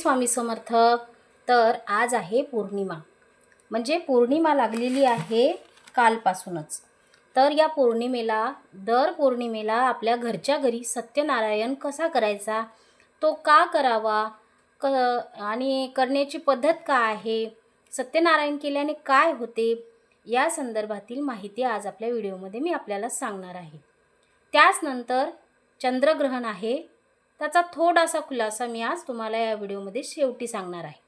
स्वामी समर्थ. तर आज आहे पौर्णिमा, म्हणजे पौर्णिमा लागलेली आहे कालपासूनच. तर या पौर्णिमेला, दर पौर्णिमेला आपल्या घरच्या घरी सत्यनारायण कसा करायचा, तो का करावा, आणि करण्याची पद्धत काय आहे, सत्यनारायण केल्याने काय होते, या संदर्भातील माहिती आज आपल्या व्हिडिओमध्ये मी आपल्याला सांगणार आहे. त्याच नंतर चंद्रग्रहण आहे, त्याचा थोडासा खुलासा मी आज तुम्हाला या व्हिडिओमध्ये शेवटी सांगणार आहे.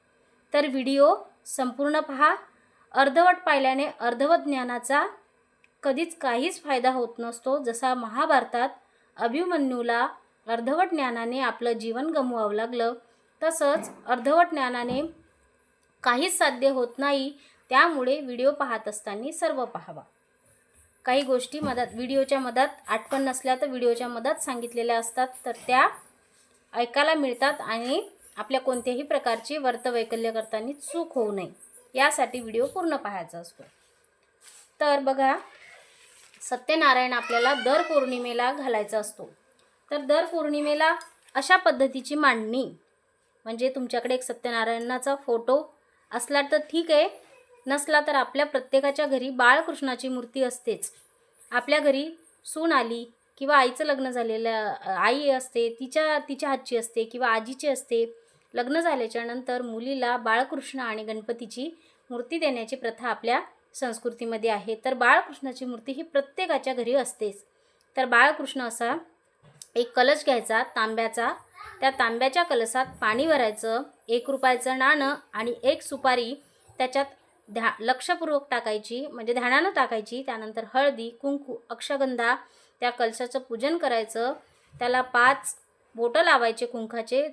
तर व्हिडिओ संपूर्ण पहा. अर्धवट पाहिल्याने अर्धवट ज्ञानाचा कधीच काहीच फायदा होत नसतो. जसा महाभारतात अभिमन्यूला अर्धवट ज्ञानाने आपलं जीवन गमवावं लागलं, तसंच अर्धवट ज्ञानाने काहीच साध्य होत नाही. त्यामुळे व्हिडिओ पाहत असताना सर्व पाहावा. काही गोष्टी व्हिडिओच्या मधात आठवण नसल्या तर व्हिडिओच्या मधात सांगितलेल्या असतात, तर त्या ऐकायला मिळतात आणि आपल्या कोणत्याही प्रकारची वर्तवैकल्य करताना चूक होऊ नये यासाठी व्हिडिओ पूर्ण पाहायचा असतो. तर बघा, सत्यनारायण आपल्याला दर पौर्णिमेला घालायचा असतो. तर दर पौर्णिमेला अशा पद्धतीची मांडणी, म्हणजे तुमच्याकडे एक सत्यनारायणाचा फोटो असला तर ठीक आहे, नसला तर आपल्या प्रत्येकाच्या घरी बाळकृष्णाची मूर्ती असतेच. आपल्या घरी सून आली किंवा आईचं लग्न झालेलं आई असते, तिच्या हातची असते किंवा आजीची असते. लग्न झाल्याच्या नंतर मुलीला बाळकृष्ण आणि गणपतीची मूर्ती देण्याची प्रथा आपल्या संस्कृतीमध्ये आहे. तर बाळकृष्णाची मूर्ती ही प्रत्येकाच्या घरी असतेच. तर बाळकृष्ण असा एक कलश घ्यायचा तांब्याचा, त्या तांब्याच्या कलशात पाणी भरायचं, 1 रुपयाचं नाणं आणि 1 सुपारी त्याच्यात लक्षपूर्वक टाकायची, म्हणजे ध्यानानं टाकायची. त्यानंतर हळदी, कुंकू, अक्षगंधा, त्या कलशाचं पूजन करायचं. त्याला 5 बोटं लावायचे कुंकाचे.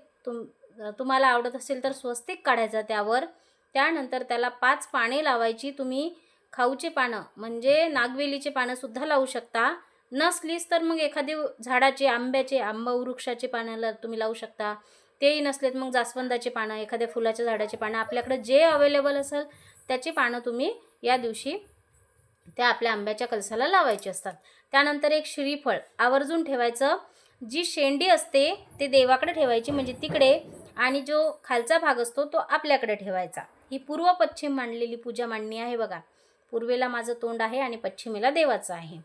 तुम्हाला आवडत असेल तर स्वस्तिक काढायचा त्यावर. त्यानंतर त्याला 5 पाने लावायची. तुम्ही खाऊचे पानं म्हणजे नागवेलीचे पानंसुद्धा लावू शकता. नसलीच तर मग एखादी झाडाचे, आंबा वृक्षाचे पानं तुम्ही लावू शकता. तेही नसलेत मग जास्वंदाचे पानं, एखाद्या फुलाच्या झाडाचे पानं, आपल्याकडे जे अवेलेबल असेल त्याची पानं तुम्ही या दिवशी त्या आपल्या आंब्याच्या कलशाला लावायची असतात. त्यानंतर एक श्रीफळ आवर्जून ठेवायचं. जी शेंडी असते ते देवाकडे ठेवायची, म्हणजे तिकडे, आणि जो खालचा भाग असतो तो आपल्याकडे ठेवायचा. ही पूर्व पश्चिम मांडलेली पूजा मांडणी आहे बघा. पूर्वेला माझं तोंड आहे आणि पश्चिमेला देवाचं आहे.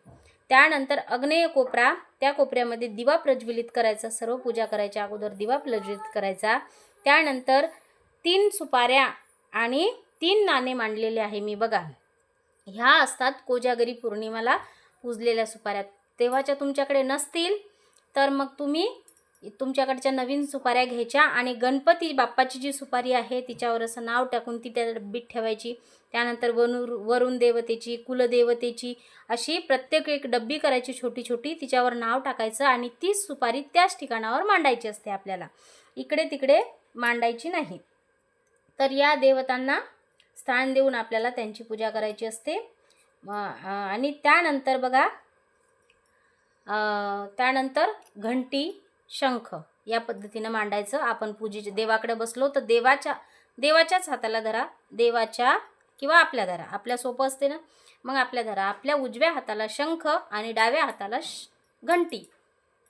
त्यानंतर आग्नेय कोपरा, त्या कोपऱ्यामध्ये दिवा प्रज्वलित करायचा. सर्व पूजा करायच्या अगोदर दिवा प्रज्वलित करायचा. त्यानंतर 3 सुपाऱ्या आणि 3 नाणे मांडलेले आहे मी बघा. ह्या असतात कोजागरी पौर्णिमेला पूजलेल्या सुपाऱ्या. तेव्हाच्या तुमच्याकडे नसतील तर मग तुम्ही तुमच्याकडच्या नवीन सुपाऱ्या घ्यायच्या आणि गणपती बाप्पाची जी सुपारी आहे तिच्यावर असं नाव टाकून ती त्या डब्बीत ठेवायची. त्यानंतर वरुण देवतेची, कुलदेवतेची, अशी प्रत्येक एक डब्बी करायची छोटी छोटी, तिच्यावर नाव टाकायचं आणि तीच सुपारी त्याच ठिकाणावर मांडायची असते. आपल्याला इकडे तिकडे मांडायची नाही. तर या देवतांना स्थान देऊन आपल्याला त्यांची पूजा करायची असते. आणि त्यानंतर बघा, त्यानंतर घंटी, शंख या पद्धतीनं मांडायचं. आपण पूजेच्या देवाकडे बसलो तर देवाच्याच हाताला धरा, देवाच्या किंवा आपल्या धरा, आपल्या सोपं असते ना, मग आपल्या धरा. आपल्या उजव्या हाताला शंख आणि डाव्या हाताला घंटी,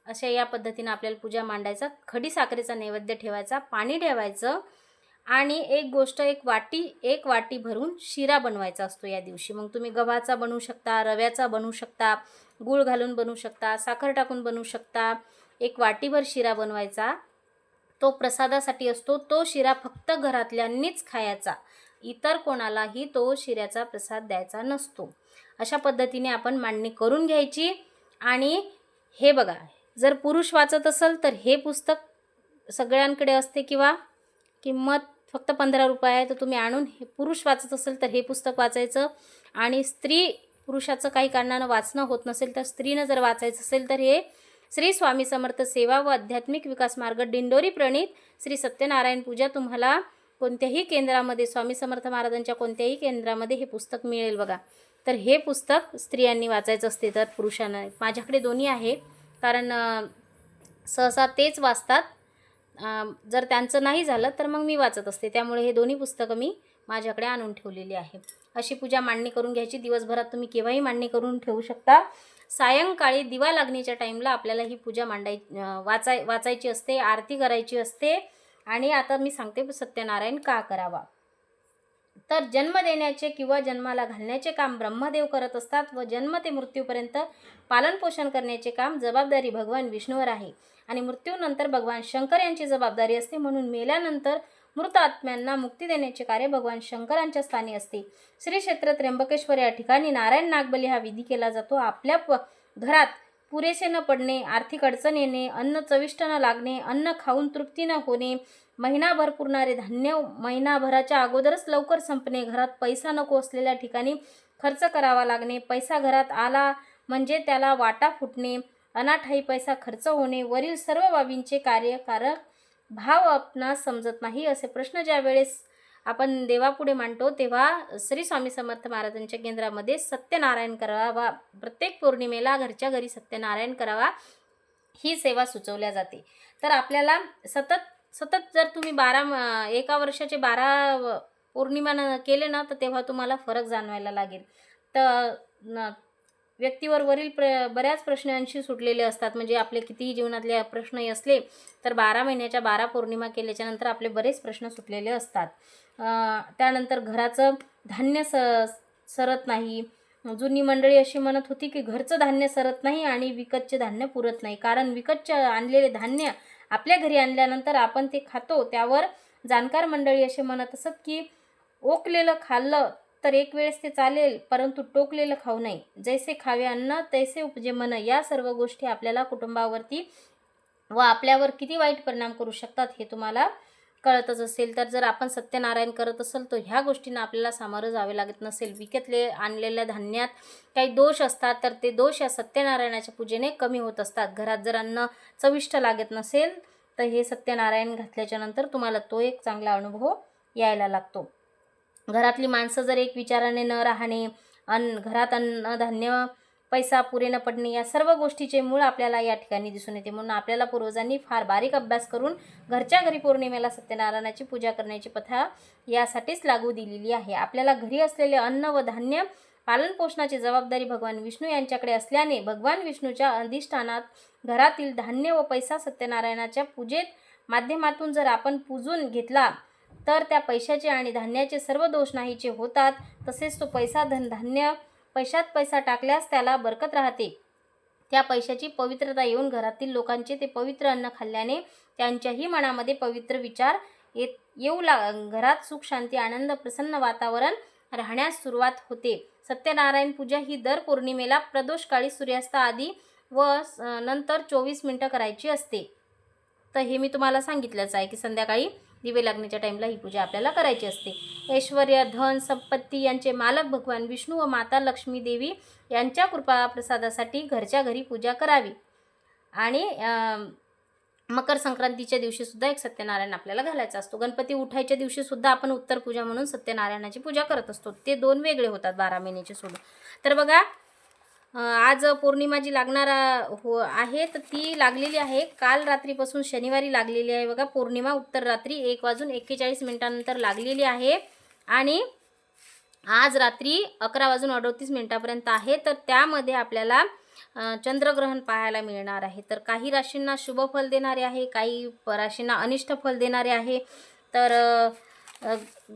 अशा या पद्धतीनं आपल्याला पूजा मांडायचा. खडी साखरेचा नैवेद्य ठेवायचा, पाणी ठेवायचं आणि एक गोष्ट, एक वाटी भरून शिरा बनवायचा असतो या दिवशी. मग तुम्ही गव्हाचा बनवू शकता, रव्याचा बनवू शकता, गूळ घालून बनवू शकता, साखर टाकून बनवू शकता. 1 वाटीभर शिरा बनवायचा. तो प्रसादासाठी असतो. तो शिरा फक्त घरातल्यांनीच खायचा, इतर कोणालाही तो शिऱ्याचा प्रसाद द्यायचा नसतो. अशा पद्धतीने आपण मांडणी करून घ्यायची. आणि हे बघा, जर पुरुष वाचत असेल तर हे पुस्तक सगळ्यांकडे असते किंवा किंमत फक्त 15 रुपये आहे, तर तुम्ही आणून, हे पुरुष वाचत असेल तर हे पुस्तक वाचायचं. आणि पुरुषाचं काही कारणानं वाचणं होत नसेल तर स्त्रीनं जर वाचायचं असेल तर हे श्री स्वामी समर्थ सेवा व आध्यात्मिक विकास मार्ग दिंडोरी प्रणीत श्री सत्यनारायण पूजा, तुम्हाला कोणत्याही केंद्रामध्ये, स्वामी समर्थ महाराजांच्या कोणत्याही केंद्रामध्ये हे पुस्तक मिळेल बघा. तर हे पुस्तक स्त्रियांनी वाचायचं असते, तर पुरुषांना. माझ्याकडे दोन्ही आहे, कारण सहसा तेच वाचतात. जर त्यांचं नाही झालं तर मग मी वाचत असते, त्यामुळे हे दोन्ही पुस्तकं मी माझ्याकडे आणून ठेवलेली आहे. अशी पूजा मांडणी करून घ्यायची. दिवसभरात तुम्ही केव्हाही मांडणी करून ठेवू शकता. सायंकाळी दिवा लागण्याच्या टाईमला आपल्याला ही पूजा वाचायची असते, आरती करायची असते. आणि आता मी सांगते सत्यनारायण का करावा. तर जन्म देण्याचे किंवा जन्माला घालण्याचे काम ब्रह्मदेव करत असतात व जन्म ते मृत्यूपर्यंत पालनपोषण करण्याचे काम जबाबदारी भगवान विष्णूवर आहे आणि मृत्यूनंतर भगवान शंकर यांची जबाबदारी असते. म्हणून मेल्यानंतर मृत आत्म्यांना मुक्ती देण्याचे कार्य भगवान शंकरांच्या स्थानी असते. श्री क्षेत्र त्र्यंबकेश्वर या ठिकाणी नारायण नागबली हा विधी केला जातो. आपल्या घरात पुरेसे न पडणे, आर्थिक अडचण येणे, अन्न चविष्ट न लागणे, अन्न खाऊन तृप्ती न होणे, महिनाभर पुरणारे धान्य महिनाभराच्या अगोदरच लवकर संपणे, घरात पैसा नको असलेल्या ठिकाणी खर्च करावा लागणे, पैसा घरात आला म्हणजे त्याला वाटा फुटणे, अनाठायी पैसा खर्च होणे, वरील सर्व बाबींचे कार्यकारक भाव आपणास समजत नाही असे प्रश्न ज्या वेळेस आपण देवापुढे मांडतो तेव्हा श्री स्वामी समर्थ महाराजांच्या केंद्रामध्ये सत्यनारायण करावा, प्रत्येक पौर्णिमेला घरच्या घरी सत्यनारायण करावा ही सेवा सुचवल्या जाते. तर आपल्याला सतत जर तुम्ही एका वर्षाचे 12 पौर्णिमा केले ना तर तेव्हा तुम्हाला फरक जाणवायला लागेल. तर व्यक्तीवर वरील बऱ्याच प्रश्नांशी सुटलेले असतात. म्हणजे आपले कितीही जीवनातले प्रश्नही असले तर 12 महिन्याच्या 12 पौर्णिमा केल्याच्यानंतर आपले बरेच प्रश्न सुटलेले असतात. त्यानंतर घराचं धान्य सरत नाही. जुनी मंडळी अशी म्हणत होती की घरचं धान्य सरत नाही आणि विकतचे धान्य पुरत नाही. कारण विकतचे आणलेले धान्य आपल्या घरी आणल्यानंतर आपण ते खातो. त्यावर जाणकार मंडळी असे म्हणत असत की ओकलेलं खाल्लं तर एक वेळेस ते चालेल, परंतु टोकलेलं खाऊ नये. जैसे खावे अन्न तैसे उपजे मन. या सर्व गोष्टी आपल्याला कुटुंबावरती व आपल्यावर किती वाईट परिणाम करू शकतात हे तुम्हाला कळतच असेल. तर जर आपण सत्यनारायण करत असेल तर ह्या गोष्टींना आपल्याला सामोरं जावे लागत नसेल. विकतले आणलेल्या धान्यात काही दोष असतात तर ते दोष या सत्यनारायणाच्या पूजेने कमी होत असतात. घरात जर अन्न चविष्ट लागत नसेल तर हे सत्यनारायण घातल्याच्या नंतर तुम्हाला तो एक चांगला अनुभव यायला लागतो. घरातली माणसं जर एक विचाराने न राहणे, घरात अन्न धान्य पैसा पुरे न पडणे या सर्व गोष्टीचे मूळ आपल्याला या ठिकाणी दिसून येते. म्हणून आपल्याला पूर्वजांनी फार बारीक अभ्यास करून घरच्या घरी पौर्णिमेला सत्यनारायणाची पूजा करण्याची प्रथा यासाठीच लागू दिलेली आहे. आपल्याला घरी असलेले अन्न व धान्य पालनपोषणाची जबाबदारी भगवान विष्णू यांच्याकडे असल्याने भगवान विष्णूच्या अधिष्ठानात घरातील धान्य व पैसा सत्यनारायणाच्या पूजेत माध्यमातून जर आपण पूजून घेतला तर त्या पैशाचे आणि धान्याचे सर्व दोष नाहीचे होतात. तसेच तो धान्य पैशात पैसा टाकल्यास त्याला बरकत राहते. त्या पैशाची पवित्रता येऊन घरातील लोकांचे ते पवित्र अन्न खाल्ल्याने त्यांच्याही मनामध्ये पवित्र विचार घरात सुख शांती आनंद प्रसन्न वातावरण राहण्यास सुरुवात होते. सत्यनारायण पूजा ही दर पौर्णिमेला प्रदोषकाळी सूर्यास्ताआधी व नंतर 24 मिनिटं करायची असते. तर हे मी तुम्हाला सांगितलंच आहे की संध्याकाळी दिवे लागण्याच्या टाईमला ही पूजा आपल्याला करायची असते. ऐश्वर्य, धन, संपत्ती यांचे मालक भगवान विष्णू व माता लक्ष्मी देवी यांच्या कृपा प्रसादासाठी घरच्या घरी पूजा करावी. आणि मकर संक्रांतीच्या दिवशी सुद्धा एक सत्यनारायण आपल्याला घालायचा असतो. गणपती उठायच्या दिवशी सुद्धा आपण उत्तर पूजा म्हणून सत्यनारायणाची पूजा करत असतो. ते 2 वेगळे होतात 12 महिन्याचे सोडून. तर बघा आज पौर्णिमा जी लागणार आहे तर ती लागलेली आहे काल रात्रीपासून शनिवारी लागलेली आहे. बघा पौर्णिमा उत्तर रात्री 1:41 लागलेली आहे आणि आज रात्री 11:38 आहे. तर त्यामध्ये आपल्याला चंद्रग्रहण पाहायला मिळणार आहे. तर काही राशींना शुभ फल देणारे आहे, काही राशींना अनिष्ट फल देणारे आहे. तर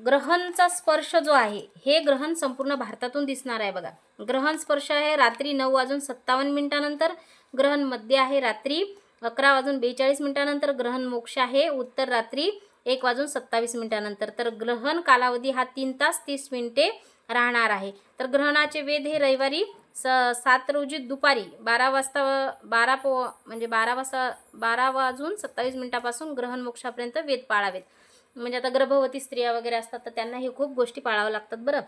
ग्रहणचा स्पर्श जो आहे हे ग्रहण संपूर्ण भारतातून दिसणार आहे. बघा ग्रहण स्पर्श आहे रात्री 9:57 ग्रहण मध्य आहे रात्री 11:42 ग्रहण मोक्ष आहे उत्तर रात्री 1:27 तर ग्रहण कालावधी हा 3 तास 30 मिनिटे राहणार आहे. तर ग्रहणाचे वेध हे रविवारी 7 रोजी दुपारी 12:27 ग्रहण मोक्षापर्यंत वेध पाळावेत. म्हणजे आता गर्भवती स्त्रिया वगैरे असतात तर त्यांना हे खूप गोष्टी पाळाव्या लागतात बरं.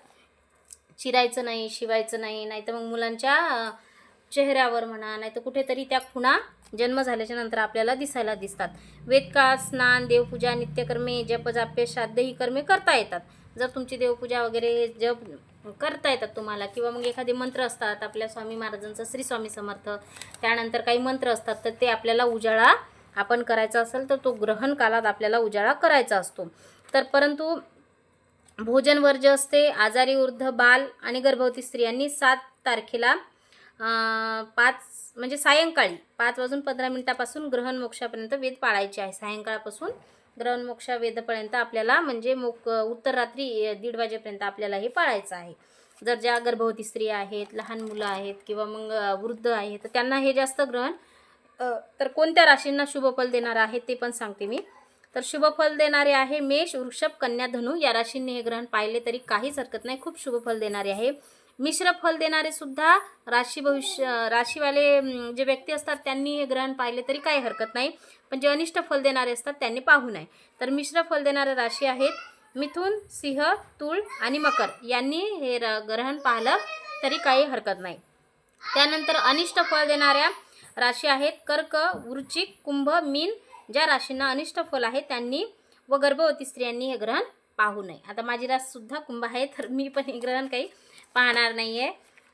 चिरायचं नाही, शिवायचं नाही, नाहीतर मग मुलांच्या चेहऱ्यावर म्हणा नाहीतर कुठेतरी त्या खुणा जन्म झाल्याच्या नंतर आपल्याला दिसायला दिसतात. वेदकाळ, स्नान, देवपूजा, नित्यकर्मे, जपजाप्य, श्राद्ध ही कर्मे करता येतात. जर तुमची देवपूजा वगैरे जप करता येतात तुम्हाला किंवा मग एखादे मंत्र असतात आपल्या स्वामी महाराजांचं श्री स्वामी समर्थ, त्यानंतर काही मंत्र असतात तर ते आपल्याला उजाळा आपण करायचा असेल तर तो ग्रहण कालात आपल्याला उजाळा करायचा असतो. तर परंतु भोजन वर्ज्य असते. आजारी, वृद्ध, बाल आणि गर्भवती स्त्रियांनी 7 तारखेला सायंकाळी 5:15 ग्रहण मोक्षापर्यंत वेध पाळायचे आहे. सायंकाळपासून ग्रहण मोक्षा वेदपर्यंत आपल्याला म्हणजे उत्तर रात्री 1:30 वाजेपर्यंत आपल्याला हे पाळायचं आहे. जर ज्या गर्भवती स्त्रिया आहेत, लहान मुलं आहेत किंवा मग वृद्ध आहेत, तर त्यांना हे जास्त ग्रहण तर कोणत्या राशींना शुभफल देणार आहे ते पण सांगते मी. तर शुभफल देणारे आहे मेष, वृषभ, कन्या, धनु या राशींनी हे ग्रहण पाहिले तरी काहीच हरकत नाही, खूप शुभफल देणारे आहे. मिश्र फल देणारे सुद्धा राशीवाले जे व्यक्ती असतात त्यांनी हे ग्रहण पाहिले तरी काही हरकत नाही, पण जे अनिष्ट फल देणारे असतात त्यांनी पाहू नये. तर मिश्र फल देणारे राशी आहेत मिथुन, सिंह, तूळ आणि मकर यांनी हे ग्रहण पाहिलं तरी काही हरकत नाही. त्यानंतर अनिष्ट फल देणाऱ्या राशी आहेत कर्क, वृश्चिक, कुंभ, मीन. ज्या राशींना अनिष्ट फल आहे त्यांनी व गर्भवती स्त्रियांनी हे ग्रहण पाहू नये. आता माझी राशीसुद्धा कुंभ आहे, तर मी पण हे ग्रहण काही पाहणार नाही आहे.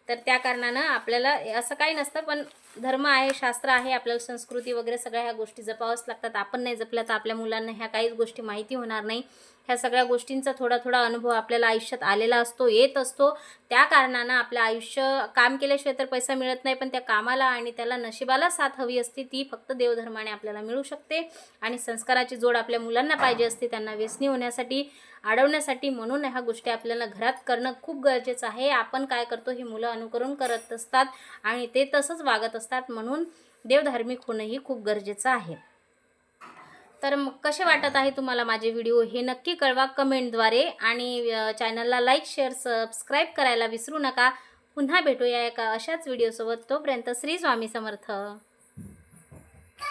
तर त्या कारणानं आपल्याला असं काही नसतं, पण धर्म आहे, शास्त्र आहे, आपल्याला संस्कृती वगैरे सगळ्या ह्या गोष्टी जपाव्याच लागतात. आपण नाही जपल्या तर आपल्या मुलांना ह्या काहीच गोष्टी माहिती होणार नाही. ह्या सगळ्या गोष्टींचा थोडा थोडा अनुभव आपल्याला आयुष्यात आलेला असतो, येत असतो. त्या कारणानं आपलं आयुष्य काम केल्याशिवाय तर पैसा मिळत नाही, पण त्या कामाला आणि त्याला नशिबाला साथ हवी असते, ती फक्त देवधर्माने आपल्याला मिळू शकते. आणि संस्काराची जोड आपल्या मुलांना पाहिजे असते, त्यांना व्यसनी होण्यासाठी, अडवण्यासाठी. म्हणून ह्या गोष्टी आपल्याला घरात करणं खूप गरजेचं आहे. आपण काय करतो हे मुलं अनुकरण करत असतात आणि ते तसंच वागत असतात, म्हणून देवधार्मिक होणंही खूप गरजेचं आहे. तर मग कसे वाटत आहे तुम्हाला माझे व्हिडिओ हे नक्की कळवा कमेंटद्वारे. आणि चॅनलला लाईक, शेअर, सबस्क्राईब करायला विसरू नका. पुन्हा भेटूया एका अशाच व्हिडिओसोबत. तोपर्यंत श्री स्वामी समर्थ.